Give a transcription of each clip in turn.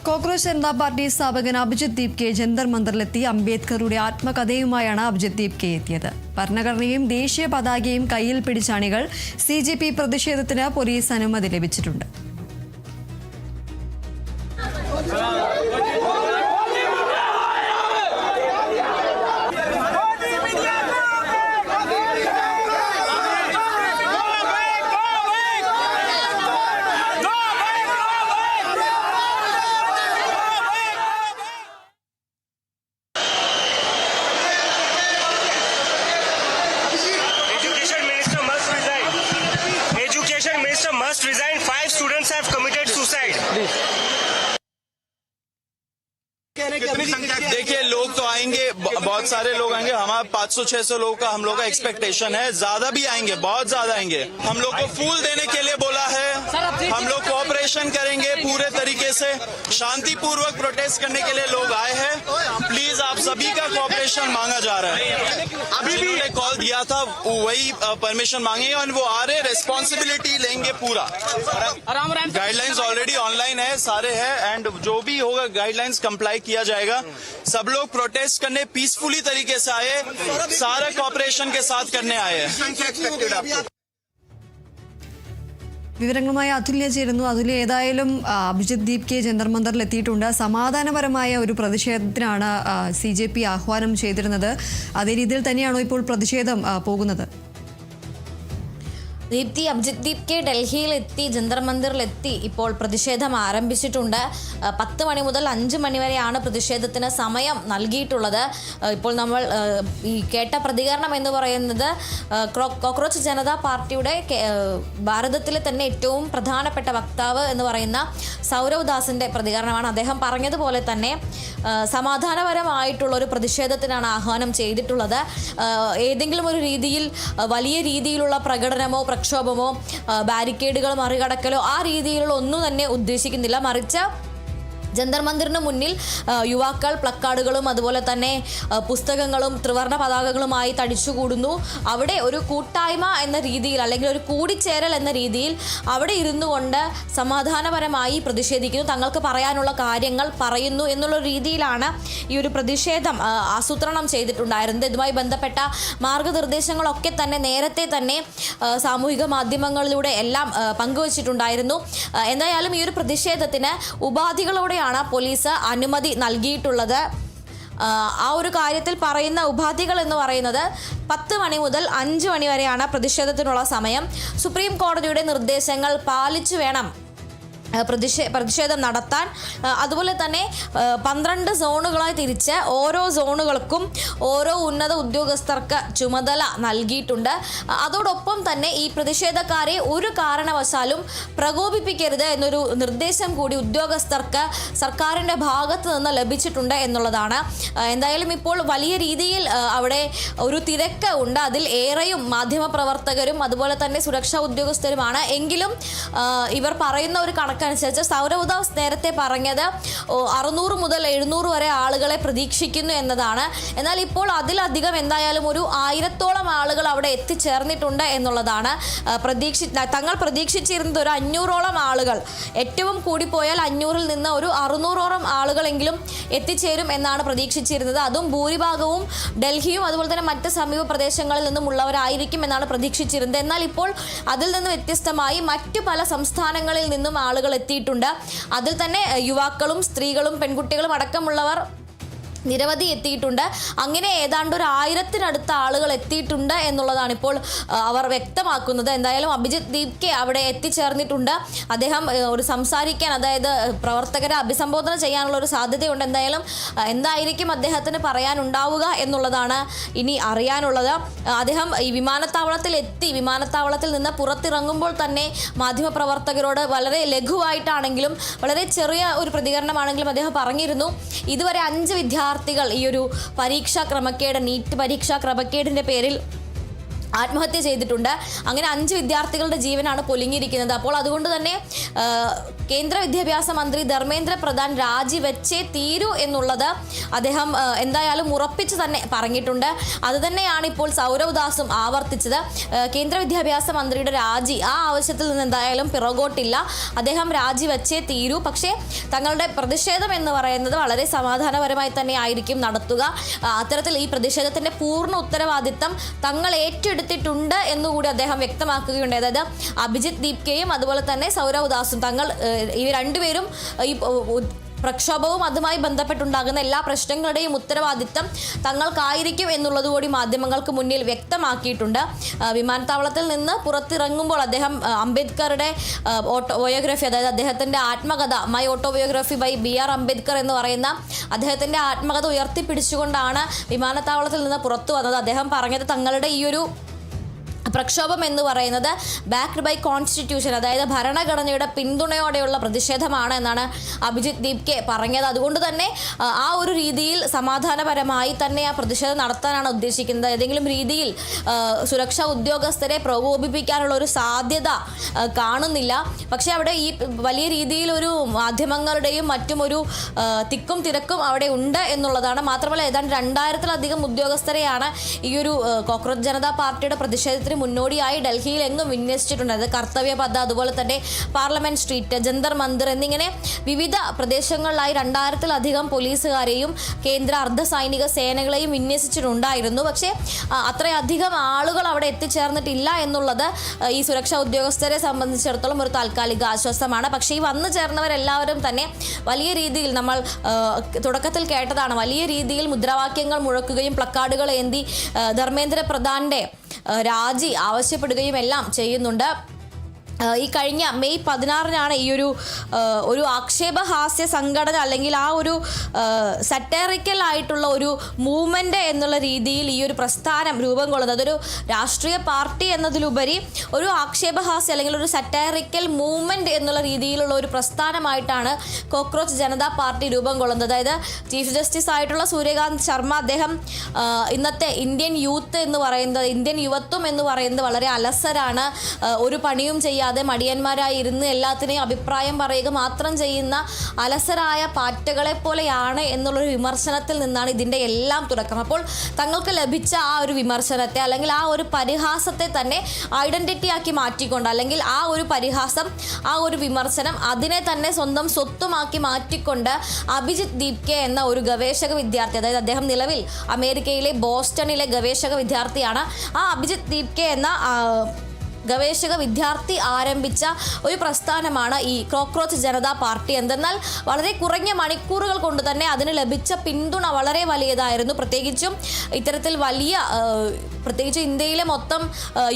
Cockroach Janata party സ്ഥാപകൻ Abhijit Deep K Jantar മന്ദറിലെത്തി അംബേദ്കറുടെ ആത്മകഥയുമായാണ് Abhijit Deep K എത്തിയത്. ഭരണഘടനയും ദേശീയ പതാകയും കയ്യിൽ പിടിച്ച അണികൾ CJP പ്രതിഷേധത്തിന് പോലീസ് അനുമതി ലഭിച്ചിട്ടുണ്ട്. Minister must resign. 5 students have committed suicide. देखिए, लोग तो आएंगे, बहुत सारे लोग आएंगे. हमारा 500-600 लोगों का हम लोग का एक्सपेक्टेशन है. ज्यादा भी आएंगे, बहुत ज्यादा आएंगे. हम लोग को फूल देने के लिए बोला है. हम लोग कोऑपरेशन करेंगे पूरे तरीके से. शांतिपूर्वक प्रोटेस्ट करने के लिए लोग आए हैं. प्लीज आप सभी का कोऑपरेशन मांगा जा रहा है. अभी भी कॉल दिया था वही परमिशन मांगेंगे और वो आ रहे, रेस्पॉन्सिबिलिटी लेंगे पूरा. गाइडलाइंस ऑलरेडी ऑनलाइन है, सारे है, एंड जो भी होगा गाइडलाइंस कंप्लाई किया जाएगा. सब लोग प्रोटेस्ट करने पीसफुली तरीके से आए, सारा कोऑपरेशन के साथ करने आए हैं. വിവരങ്ങളുമായി അതുല്യ ചേരുന്നു. അതുല്യ, ഏതായാലും അഭിജിത് ദീപ് കെ ജന്തർ മന്ദറിൽ എത്തിയിട്ടുണ്ട്. സമാധാനപരമായ ഒരു പ്രതിഷേധത്തിനാണ് CJP ആഹ്വാനം ചെയ്തിരുന്നത്. അതേ രീതിയിൽ തന്നെയാണോ ഇപ്പോൾ പ്രതിഷേധം പോകുന്നത്? ദീപ്തി, അഭിജിത് ദീപ് കെ ഡൽഹിയിലെത്തി, ജന്തർ മന്ദിറിലെത്തി ഇപ്പോൾ പ്രതിഷേധം ആരംഭിച്ചിട്ടുണ്ട്. 10 മണി മുതൽ 5 മണി വരെയാണ് പ്രതിഷേധത്തിന് സമയം നൽകിയിട്ടുള്ളത്. ഇപ്പോൾ നമ്മൾ ഈ കേട്ട പ്രതികരണം എന്ന് പറയുന്നത് കോക്രോച്ച് ജനതാ പാർട്ടിയുടെ ഭാരതത്തിലെ തന്നെ ഏറ്റവും പ്രധാനപ്പെട്ട വക്താവ് എന്ന് പറയുന്ന സൗരവ് ദാസിൻ്റെ പ്രതികരണമാണ്. അദ്ദേഹം പറഞ്ഞതുപോലെ തന്നെ സമാധാനപരമായിട്ടുള്ളൊരു പ്രതിഷേധത്തിനാണ് ആഹ്വാനം ചെയ്തിട്ടുള്ളത്. ഏതെങ്കിലും ഒരു രീതിയിൽ വലിയ രീതിയിലുള്ള പ്രകടനമോ പ്രക്ഷോഭമോ ബാരിക്കേഡുകൾ മറികടക്കലോ ആ രീതിയിലുള്ള ഒന്നും തന്നെ ഉദ്ദേശിക്കുന്നില്ല. മറിച്ച് ജന്തർ മന്ദിറിന് മുന്നിൽ യുവാക്കൾ പ്ലക്കാർഡുകളും അതുപോലെ തന്നെ പുസ്തകങ്ങളും ത്രിവർണ്ണ പതാകകളുമായി തടിച്ചുകൂടുന്നു. അവിടെ ഒരു കൂട്ടായ്മ എന്ന രീതിയിൽ അല്ലെങ്കിൽ ഒരു കൂടിച്ചേരൽ എന്ന രീതിയിൽ അവിടെ ഇരുന്നു കൊണ്ട് സമാധാനപരമായി പ്രതിഷേധിക്കുന്നു. തങ്ങൾക്ക് പറയാനുള്ള കാര്യങ്ങൾ പറയുന്നു എന്നുള്ള രീതിയിലാണ് ഈ ഒരു പ്രതിഷേധം ആസൂത്രണം ചെയ്തിട്ടുണ്ടായിരുന്നത്. ഇതുമായി ബന്ധപ്പെട്ട മാർഗനിർദ്ദേശങ്ങളൊക്കെ തന്നെ നേരത്തെ തന്നെ സാമൂഹിക മാധ്യമങ്ങളിലൂടെ എല്ലാം പങ്കുവച്ചിട്ടുണ്ടായിരുന്നു. എന്തായാലും ഈ ഒരു പ്രതിഷേധത്തിന് ഉപാധികളോടെ പോലീസ് അനുമതി നൽകിയിട്ടുള്ളത്. ആ ഒരു കാര്യത്തിൽ പറയുന്ന ഉപാധികൾ എന്ന് പറയുന്നത് 10 മണി മുതൽ 5 മണി വരെയാണ് പ്രതിഷേധത്തിനുള്ള സമയം. സുപ്രീം കോടതിയുടെ നിർദ്ദേശങ്ങൾ പാലിച്ചു വേണം പ്രതിഷേധം നടത്താൻ. അതുപോലെ തന്നെ 12 സോണുകളായി തിരിച്ച് ഓരോ സോണുകൾക്കും ഓരോ ഉന്നത ഉദ്യോഗസ്ഥർക്ക് ചുമതല നൽകിയിട്ടുണ്ട്. അതോടൊപ്പം തന്നെ ഈ പ്രതിഷേധക്കാരെ ഒരു കാരണവശാലും പ്രകോപിപ്പിക്കരുത് എന്നൊരു നിർദ്ദേശം കൂടി ഉദ്യോഗസ്ഥർക്ക് സർക്കാരിൻ്റെ ഭാഗത്ത് നിന്ന് ലഭിച്ചിട്ടുണ്ട് എന്നുള്ളതാണ്. എന്തായാലും ഇപ്പോൾ വലിയ രീതിയിൽ അവിടെ ഒരു തിരക്ക് ഉണ്ട്. അതിൽ ഏറെയും മാധ്യമപ്രവർത്തകരും അതുപോലെ തന്നെ സുരക്ഷാ ഉദ്യോഗസ്ഥരുമാണ്. എങ്കിലും ഇവർ പറയുന്ന ഒരു അനുസരിച്ച് സൗരവ് ദാസ് നേരത്തെ പറഞ്ഞത് 600 മുതൽ 700 വരെ ആളുകളെ പ്രതീക്ഷിക്കുന്നു എന്നതാണ്. എന്നാൽ ഇപ്പോൾ അതിലധികം എന്തായാലും ഒരു 1000-ഓളം ആളുകൾ അവിടെ എത്തിച്ചേർന്നിട്ടുണ്ട് എന്നുള്ളതാണ്. തങ്ങൾ പ്രതീക്ഷിച്ചിരുന്നത് ഒരു 500-ഓളം ആളുകൾ, ഏറ്റവും കൂടിപ്പോയാൽ 500-ൽ നിന്ന് ഒരു 600-ഓളം ആളുകളെങ്കിലും എത്തിച്ചേരും എന്നാണ് പ്രതീക്ഷിച്ചിരുന്നത്. അതും ഭൂരിഭാഗവും ഡൽഹിയും അതുപോലെ തന്നെ മറ്റ് സമീപ പ്രദേശങ്ങളിൽ നിന്നുമുള്ളവരായിരിക്കും എന്നാണ് പ്രതീക്ഷിച്ചിരുന്നത്. എന്നാൽ ഇപ്പോൾ അതിൽ നിന്ന് വ്യത്യസ്തമായി മറ്റു പല സംസ്ഥാനങ്ങളിൽ നിന്നും ആളുകൾ എത്തിയിട്ടുണ്ട്. അതിൽ തന്നെ യുവാക്കളും സ്ത്രീകളും പെൺകുട്ടികളും അടക്കമുള്ളവർ നിരവധി എത്തിയിട്ടുണ്ട്. അങ്ങനെ ഏതാണ്ട് ഒരു 1000-നടുത്ത ആളുകൾ എത്തിയിട്ടുണ്ട് എന്നുള്ളതാണ് ഇപ്പോൾ അവർ വ്യക്തമാക്കുന്നത്. എന്തായാലും അഭിജിത് ദീപ് കെ അവിടെ എത്തിച്ചേർന്നിട്ടുണ്ട്. അദ്ദേഹം ഒരു സംസാരിക്കാൻ, അതായത് പ്രവർത്തകരെ അഭിസംബോധന ചെയ്യാനുള്ള ഒരു സാധ്യതയുണ്ട്. എന്തായിരിക്കും അദ്ദേഹത്തിന് പറയാനുണ്ടാവുക എന്നുള്ളതാണ് ഇനി അറിയാനുള്ളത്. അദ്ദേഹം ഈ വിമാനത്താവളത്തിൽ നിന്ന് പുറത്തിറങ്ങുമ്പോൾ തന്നെ മാധ്യമപ്രവർത്തകരോട് വളരെ ലഘുവായിട്ടാണെങ്കിലും വളരെ ചെറിയ ഒരു പ്രതികരണമാണെങ്കിലും അദ്ദേഹം പറഞ്ഞിരുന്നു, ഇതുവരെ 5 വിദ്യാർത്ഥികൾ ഈ ഒരു നീറ്റ് പരീക്ഷാ ക്രമക്കേടിൻ്റെ പേരിൽ ആത്മഹത്യ ചെയ്തിട്ടുണ്ട്. അങ്ങനെ 5 വിദ്യാർത്ഥികളുടെ ജീവനാണ് പൊലിഞ്ഞിരിക്കുന്നത്. അപ്പോൾ അതുകൊണ്ട് തന്നെ കേന്ദ്ര വിദ്യാഭ്യാസ മന്ത്രി ധർമ്മേന്ദ്ര പ്രധാൻ രാജിവെച്ചേ തീരൂ എന്നുള്ളത് അദ്ദേഹം എന്തായാലും ഉറപ്പിച്ച് തന്നെ പറഞ്ഞിട്ടുണ്ട്. അതുതന്നെയാണ് ഇപ്പോൾ സൗരവ് ദാസും ആവർത്തിച്ചത്. കേന്ദ്ര വിദ്യാഭ്യാസ മന്ത്രിയുടെ രാജി, ആ ആവശ്യത്തിൽ നിന്ന് എന്തായാലും പിറകോട്ടില്ല. അദ്ദേഹം രാജിവെച്ചേ തീരൂ. പക്ഷേ തങ്ങളുടെ പ്രതിഷേധം എന്ന് പറയുന്നത് വളരെ സമാധാനപരമായി തന്നെ ആയിരിക്കും നടത്തുക. അത്തരത്തിൽ ഈ പ്രതിഷേധത്തിന്റെ പൂർണ്ണ ഉത്തരവാദിത്തം തങ്ങൾ ഏറ്റെടുത്തിട്ടുണ്ട് എന്നുകൂടി അദ്ദേഹം വ്യക്തമാക്കുകയുണ്ടായി. അതായത് അഭിജിത്ത് ദീപ്കെയും അതുപോലെ തന്നെ സൗരവ് ദാസും തങ്ങൾ ഈ രണ്ടുപേരും ഈ പ്രക്ഷോഭവും അതുമായി ബന്ധപ്പെട്ടുണ്ടാകുന്ന എല്ലാ പ്രശ്നങ്ങളുടെയും ഉത്തരവാദിത്തം തങ്ങൾക്കായിരിക്കും എന്നുള്ളത് കൂടി മാധ്യമങ്ങൾക്ക് മുന്നിൽ വ്യക്തമാക്കിയിട്ടുണ്ട്. വിമാനത്താവളത്തിൽ നിന്ന് പുറത്തിറങ്ങുമ്പോൾ അദ്ദേഹം അംബേദ്കറുടെ ഓട്ടോബയോഗ്രഫി, അതായത് അദ്ദേഹത്തിൻ്റെ ആത്മകഥ my autobiography by BR Ambedkar എന്ന് പറയുന്ന അദ്ദേഹത്തിൻ്റെ ആത്മകഥ ഉയർത്തിപ്പിടിച്ചുകൊണ്ടാണ് വിമാനത്താവളത്തിൽ നിന്ന് പുറത്തു വന്നത്. അദ്ദേഹം പറഞ്ഞത് തങ്ങളുടെ ഈ ഒരു പ്രക്ഷോഭം എന്ന് പറയുന്നത് ബാക്ക്ഡ് ബൈ കോൺസ്റ്റിറ്റ്യൂഷൻ, അതായത് ഭരണഘടനയുടെ പിന്തുണയോടെയുള്ള പ്രതിഷേധമാണ് എന്നാണ് അഭിജിത്ത് ദീപ്കെ പറഞ്ഞത്. അതുകൊണ്ട് തന്നെ ആ ഒരു രീതിയിൽ സമാധാനപരമായി തന്നെ ആ പ്രതിഷേധം നടത്താനാണ് ഉദ്ദേശിക്കുന്നത്. ഏതെങ്കിലും രീതിയിൽ സുരക്ഷാ ഉദ്യോഗസ്ഥരെ പ്രകോപിപ്പിക്കാനുള്ള ഒരു സാധ്യത കാണുന്നില്ല. പക്ഷേ അവിടെ ഈ വലിയ രീതിയിലൊരു മാധ്യമങ്ങളുടെയും മറ്റും ഒരു തിക്കും തിരക്കും അവിടെ ഉണ്ട് എന്നുള്ളതാണ്. മാത്രമല്ല ഏതാണ്ട് 2000-ലധികം ഉദ്യോഗസ്ഥരെയാണ് ഈ ഒരു കോക്രോച്ച് ജനതാ പാർട്ടിയുടെ പ്രതിഷേധത്തിന് മുന്നോടിയായി ഡൽഹിയിൽ എങ്ങും വിന്യസിച്ചിട്ടുണ്ട്. അത് കർത്തവ്യപഥ, അതുപോലെ തന്നെ പാർലമെന്റ് സ്ട്രീറ്റ്, ജന്തർ മന്ദിർ എന്നിങ്ങനെ വിവിധ പ്രദേശങ്ങളിലായി 2000-ലധികം പോലീസുകാരെയും കേന്ദ്ര അർദ്ധ സൈനിക സേനകളെയും വിന്യസിച്ചിട്ടുണ്ടായിരുന്നു. പക്ഷേ അത്രയധികം ആളുകൾ അവിടെ എത്തിച്ചേർന്നിട്ടില്ല എന്നുള്ളത് ഈ സുരക്ഷാ ഉദ്യോഗസ്ഥരെ സംബന്ധിച്ചിടത്തോളം ഒരു താൽക്കാലിക ആശ്വാസമാണ്. പക്ഷേ ഈ വന്നു ചേർന്നവരെല്ലാവരും തന്നെ വലിയ രീതിയിൽ നമ്മൾ തുടക്കത്തിൽ കേട്ടതാണ്, വലിയ രീതിയിൽ മുദ്രാവാക്യങ്ങൾ മുഴക്കുകയും പ്ലക്കാർഡുകൾ ഏന്തി ധർമ്മേന്ദ്ര പ്രധാന്റെ രാജി ആവശ്യപ്പെടുകയും എല്ലാം ചെയ്യുന്നുണ്ട്. ഈ കഴിഞ്ഞ മെയ് 16-നാണ് ഈ ഒരു ആക്ഷേപഹാസ്യ സംഘടന അല്ലെങ്കിൽ ആ ഒരു സറ്ററിക്കൽ ആയിട്ടുള്ള ഒരു മൂവ്മെന്റ് എന്നുള്ള രീതിയിൽ ഈ ഒരു പ്രസ്ഥാനം രൂപം കൊള്ളുന്നത്. അതൊരു രാഷ്ട്രീയ പാർട്ടി എന്നതിലുപരി ഒരു ആക്ഷേപഹാസ്യ അല്ലെങ്കിൽ ഒരു സറ്ററിക്കൽ മൂവ്മെന്റ് എന്നുള്ള രീതിയിലുള്ള ഒരു പ്രസ്ഥാനമായിട്ടാണ് കോക്രോച്ച് ജനതാ പാർട്ടി രൂപം കൊള്ളുന്നത്. അതായത് ചീഫ് ജസ്റ്റിസ് ആയിട്ടുള്ള സൂര്യകാന്ത് ശർമ്മ അദ്ദേഹം ഇന്നത്തെ ഇന്ത്യൻ യൂത്ത് എന്ന് പറയുന്നത്, ഇന്ത്യൻ യുവത്വം എന്ന് പറയുന്നത് വളരെ അലസരാണ്, ഒരു പണിയും ചെയ്യാതെ മടിയന്മാരായി ഇരുന്ന് എല്ലാത്തിനെയും അഭിപ്രായം പറയുക മാത്രം ചെയ്യുന്ന അലസരായ പാറ്റകളെ പോലെയാണ് എന്നുള്ളൊരു വിമർശനത്തിൽ നിന്നാണ് ഇതിൻ്റെ എല്ലാം തുടക്കം. അപ്പോൾ തങ്ങൾക്ക് ലഭിച്ച ആ ഒരു വിമർശനത്തെ അല്ലെങ്കിൽ ആ ഒരു പരിഹാസത്തെ തന്നെ ഐഡന്റിറ്റി ആക്കി മാറ്റിക്കൊണ്ട്, അല്ലെങ്കിൽ ആ ഒരു പരിഹാസം, ആ ഒരു വിമർശനം അതിനെ തന്നെ സ്വന്തം സ്വത്തുമാക്കി മാറ്റിക്കൊണ്ട് അഭിജിത്ത് ദീപ്കെ എന്ന ഒരു ഗവേഷക വിദ്യാർത്ഥി, അതായത് അദ്ദേഹം നിലവിൽ അമേരിക്കയിലെ ബോസ്റ്റണിലെ ഗവേഷക വിദ്യാർത്ഥിയാണ്. ആ അഭിജിത്ത് ദീപ്കെ എന്ന ഗവേഷക വിദ്യാർത്ഥി ആരംഭിച്ച ഒരു പ്രസ്ഥാനമാണ് ഈ കോക്രോച്ച് ജനതാ പാർട്ടി. എന്തെന്നാൽ വളരെ കുറഞ്ഞ മണിക്കൂറുകൾ കൊണ്ട് തന്നെ അതിന് ലഭിച്ച പിന്തുണ വളരെ വലിയതായിരുന്നു. പ്രത്യേകിച്ചും ഇത്തരത്തിൽ പ്രത്യേകിച്ച് ഇന്ത്യയിലെ മൊത്തം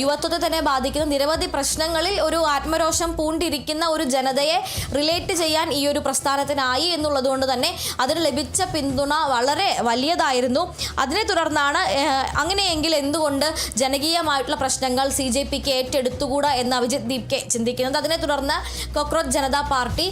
യുവത്വത്തെ തന്നെ ബാധിക്കുന്ന നിരവധി പ്രശ്നങ്ങളിൽ ഒരു ആത്മരോഷം പൂണ്ടിരിക്കുന്ന ഒരു ജനതയെ റിലേറ്റ് ചെയ്യാൻ ഈ ഒരു പ്രസ്ഥാനത്തിനായി എന്നുള്ളത് കൊണ്ട് തന്നെ അതിന് ലഭിച്ച പിന്തുണ വളരെ വലിയതായിരുന്നു. അതിനെ തുടർന്നാണ് അങ്ങനെയെങ്കിൽ എന്തുകൊണ്ട് ജനകീയമായിട്ടുള്ള പ്രശ്നങ്ങൾ CJPക്ക് ഏറ്റെടുത്തുകൂടാ എന്ന് അഭിജിത്ത് ദീപ്കെ ചിന്തിക്കുന്നത്. അതിനെ തുടർന്ന് കോക്രോച്ച് ജനതാ പാർട്ടി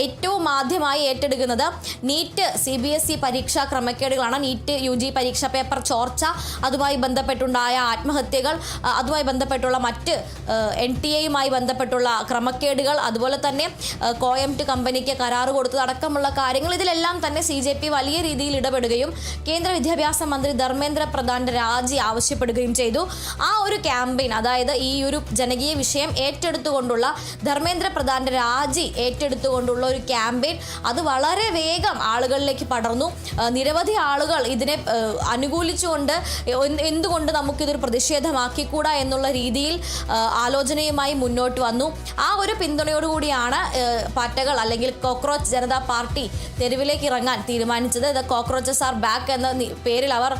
ഏറ്റവും ആദ്യമായി ഏറ്റെടുക്കുന്നത് നീറ്റ് CBSE പരീക്ഷാ ക്രമക്കേടുകളാണ്. നീറ്റ് UG പരീക്ഷാ പേപ്പർ ചോർച്ച, അതുമായി ബന്ധപ്പെട്ടുണ്ടായ ആത്മഹത്യകൾ, അതുമായി ബന്ധപ്പെട്ടുള്ള മറ്റ് NTA-യുമായി ബന്ധപ്പെട്ടുള്ള ക്രമക്കേടുകൾ, അതുപോലെ തന്നെ കോയംറ്റ് കമ്പനിക്ക് കരാറ് കൊടുത്തതടക്കമുള്ള കാര്യങ്ങൾ, ഇതിലെല്ലാം തന്നെ CJP വലിയ രീതിയിൽ ഇടപെടുകയും കേന്ദ്ര വിദ്യാഭ്യാസ മന്ത്രി ധർമ്മേന്ദ്ര പ്രധാന്റെ രാജി ആവശ്യപ്പെടുകയും ചെയ്തു. ആ ഒരു ക്യാമ്പയിൻ, അതായത് ഈ ഒരു ജനകീയ വിഷയം ഏറ്റെടുത്തുകൊണ്ടുള്ള ധർമ്മേന്ദ്ര പ്രധാന്റെ രാജി ഏറ്റെടുത്തുകൊണ്ടുള്ള ഒരു ക്യാമ്പയിൻ, അത് വളരെ വേഗം ആളുകളിലേക്ക് പടർന്നു. നിരവധി ആളുകൾ ഇതിനെ അനുകൂലിച്ചുകൊണ്ട് എന്തുകൊണ്ട് നമുക്കിതൊരു പ്രതിഷേധമാക്കിക്കൂടാ എന്നുള്ള രീതിയിൽ ആലോചനയുമായി മുന്നോട്ട് വന്നു. ആ ഒരു പിന്തുണയോടുകൂടിയാണ് പാറ്റകൾ അല്ലെങ്കിൽ കോക്രോച്ച് ജനതാ പാർട്ടി തെരുവിലേക്ക് ഇറങ്ങാൻ തീരുമാനിച്ചത്. ദ കോക്രോച്ചസ് ആർ ബാക്ക് എന്ന പേരിൽ അവർ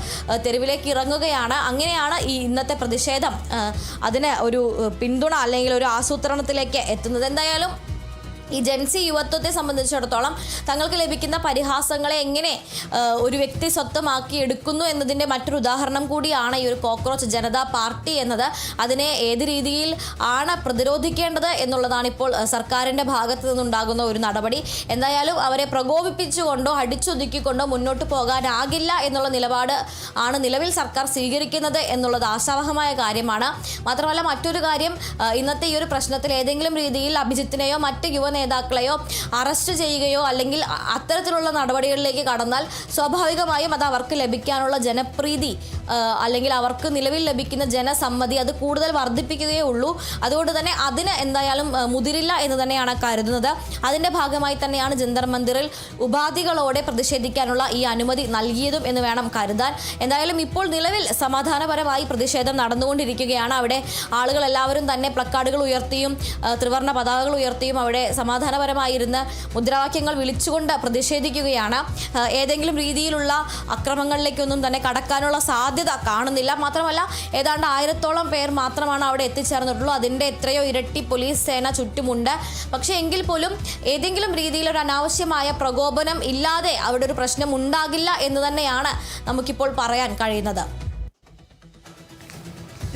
തെരുവിലേക്ക് ഇറങ്ങുകയാണ്. അങ്ങനെയാണ് ഈ ഇന്നത്തെ പ്രതിഷേധം അതിന് ഒരു പിന്തുണ അല്ലെങ്കിൽ ഒരു ആസൂത്രണത്തിലേക്ക് എത്തുന്നത്. എന്തായാലും ഈ ജെൻസി യുവത്വത്തെ സംബന്ധിച്ചിടത്തോളം തങ്ങൾക്ക് ലഭിക്കുന്ന പരിഹാസങ്ങളെ എങ്ങനെ ഒരു വ്യക്തി സ്വന്തമാക്കി എടുക്കുന്നു എന്നതിൻ്റെ മറ്റൊരു ഉദാഹരണം കൂടിയാണ് ഈ ഒരു കോക്രോച്ച് ജനതാ പാർട്ടി എന്നത്. അതിനെ ഏത് രീതിയിൽ ആണ് പ്രതിരോധിക്കേണ്ടത് എന്നുള്ളതാണ് ഇപ്പോൾ സർക്കാരിൻ്റെ ഭാഗത്ത് നിന്നുണ്ടാകുന്ന ഒരു നടപടി. എന്തായാലും അവരെ പ്രകോപിപ്പിച്ചുകൊണ്ടോ അടിച്ചൊതുക്കിക്കൊണ്ടോ മുന്നോട്ട് പോകാനാകില്ല എന്നുള്ള നിലപാട് ആണ് നിലവിൽ സർക്കാർ സ്വീകരിക്കുന്നത് എന്നുള്ളത് ആശാവഹമായ കാര്യമാണ്. മാത്രമല്ല മറ്റൊരു കാര്യം, ഇന്നത്തെ ഈ ഒരു പ്രശ്നത്തിൽ ഏതെങ്കിലും രീതിയിൽ അഭിജിത്തിനെയോ മറ്റ് യുവ നേതാക്കളെയോ അറസ്റ്റ് ചെയ്യുകയോ അല്ലെങ്കിൽ അത്തരത്തിലുള്ള നടപടികളിലേക്ക് കടന്നാൽ സ്വാഭാവികമായും അത് അവർക്ക് ലഭിക്കാനുള്ള ജനപ്രീതി അല്ലെങ്കിൽ അവർക്ക് നിലവിൽ ലഭിക്കുന്ന ജനസമ്മതി അത് കൂടുതൽ വർദ്ധിപ്പിക്കുകയേ ഉള്ളൂ. അതുകൊണ്ട് തന്നെ അതിന് എന്തായാലും മുതിരില്ല എന്ന് തന്നെയാണ് കരുതുന്നത്. അതിൻ്റെ ഭാഗമായി തന്നെയാണ് ജന്തർ മന്ദിറിൽ ഉപാധികളോടെ പ്രതിഷേധിക്കാനുള്ള ഈ അനുമതി നൽകിയതും എന്ന് വേണം കരുതാൻ. എന്തായാലും ഇപ്പോൾ നിലവിൽ സമാധാനപരമായി പ്രതിഷേധം നടന്നുകൊണ്ടിരിക്കുകയാണ്. അവിടെ ആളുകൾ എല്ലാവരും തന്നെ പ്ലക്കാർഡുകൾ ഉയർത്തിയും ത്രിവർണ്ണ പതാകകൾ ഉയർത്തിയും അവിടെ സമാധാനപരമായിരുന്ന് മുദ്രാവാക്യങ്ങൾ വിളിച്ചുകൊണ്ട് പ്രതിഷേധിക്കുകയാണ്. ഏതെങ്കിലും രീതിയിലുള്ള അക്രമങ്ങളിലേക്കൊന്നും തന്നെ കടക്കാനുള്ള സാധ്യത കാണുന്നില്ല. മാത്രമല്ല ഏതാണ്ട് 1000-ഓളം പേർ മാത്രമാണ് അവിടെ എത്തിച്ചേർന്നിട്ടുള്ളൂ. അതിൻ്റെ എത്രയോ ഇരട്ടി പോലീസ് സേന ചുറ്റുമുണ്ട്. പക്ഷേ എങ്കിൽ പോലും ഏതെങ്കിലും രീതിയിലൊരു അനാവശ്യമായ പ്രകോപനം ഇല്ലാതെ അവിടെ ഒരു പ്രശ്നം ഉണ്ടാകില്ല എന്ന് തന്നെയാണ് നമുക്കിപ്പോൾ പറയാൻ കഴിയുന്നത്.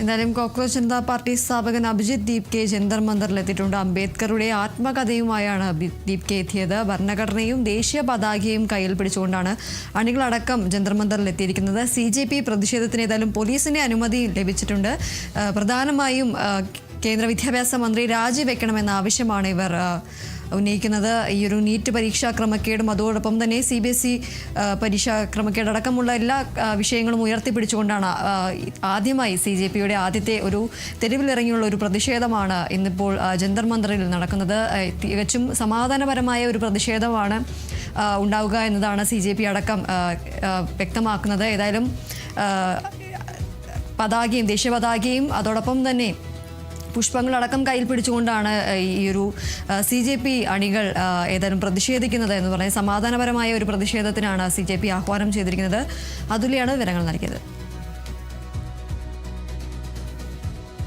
എന്തായാലും കോക്രോച്ച് ജനതാ പാർട്ടി സ്ഥാപകൻ അഭിജിത്ത് ദീപ്കെ ജന്തർ മന്ദിറിലെത്തിയിട്ടുണ്ട്. അംബേദ്കറുടെ ആത്മകഥയുമായാണ് ദീപ്കെ എത്തിയത്. ഭരണഘടനയും ദേശീയ പതാകയും കയ്യിൽ പിടിച്ചുകൊണ്ടാണ് അണികളടക്കം ജന്തർ മന്ദിറിലെത്തിയിരിക്കുന്നത്. CJP പ്രതിഷേധത്തിന് ഏതായാലും പോലീസിന്റെ അനുമതി ലഭിച്ചിട്ടുണ്ട്. പ്രധാനമായും കേന്ദ്ര വിദ്യാഭ്യാസ മന്ത്രി രാജിവെക്കണമെന്ന ആവശ്യമാണ് ഇവർ ഉന്നയിക്കുന്നത്. ഈ ഒരു നീറ്റ് പരീക്ഷാ ക്രമക്കേടും അതോടൊപ്പം തന്നെ CBSE പരീക്ഷാ ക്രമക്കേടടക്കമുള്ള എല്ലാ വിഷയങ്ങളും ഉയർത്തിപ്പിടിച്ചുകൊണ്ടാണ് ആദ്യമായി CJPയുടെ ആദ്യത്തെ ഒരു തെരുവിലിറങ്ങിയുള്ള ഒരു പ്രതിഷേധമാണ് ഇന്നിപ്പോൾ ജന്തർ മന്ദിറിൽ നടക്കുന്നത്. തികച്ചും സമാധാനപരമായ ഒരു പ്രതിഷേധമാണ് ഉണ്ടാവുക എന്നതാണ് CJP അടക്കം വ്യക്തമാക്കുന്നത്. ഏതായാലും പതാകയും ദേശീയ പതാകയും അതോടൊപ്പം തന്നെ പുഷ്പങ്ങളടക്കം കയ്യിൽ പിടിച്ചുകൊണ്ടാണ് ഈ ഒരു CJP അണികൾ ഏതായാലും പ്രതിഷേധിക്കുന്നത് എന്ന് പറഞ്ഞാൽ സമാധാനപരമായ ഒരു പ്രതിഷേധത്തിനാണ് CJP ആഹ്വാനം ചെയ്തിരിക്കുന്നത്. അതുലിയാണ് വിവരങ്ങൾ നൽകിയത്.